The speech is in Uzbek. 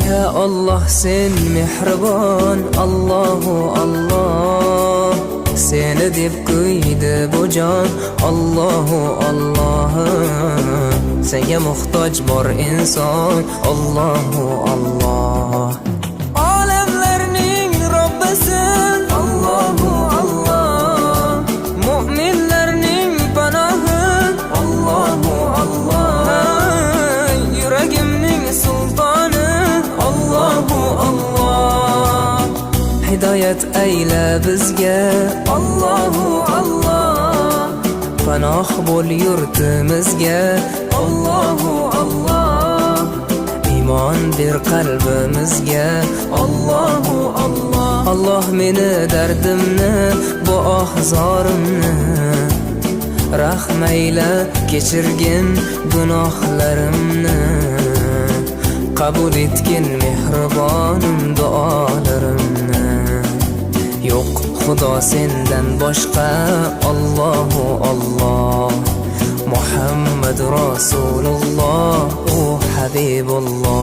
Ya Allah sen mehribon, Allahu Allah. Seni deb kuydi bu jon, Allahu Allah. Senga muhtoj bor inson, Allahu Allah. Olamlarning Robbisin, Allahu Allah. Mu'minlarning panohi, Allahu Allah. Yuragimning sultoni, Allahu Allah. Hidayat ayla bizga, Allahu Allah. Panoh bo'l yurtimizga, Allahu Allah. Iymon ber qalbimizga, Allahu Allah. Allah meni dardimni, bu ohzorimni rahmayla kechirgin gunohlarimni. Qabul etgin mehribonim duolarimni. Yo'q Xudo sendan boshqa, Allahu Allah. Muhammad Rasululloh, u Habibulloh.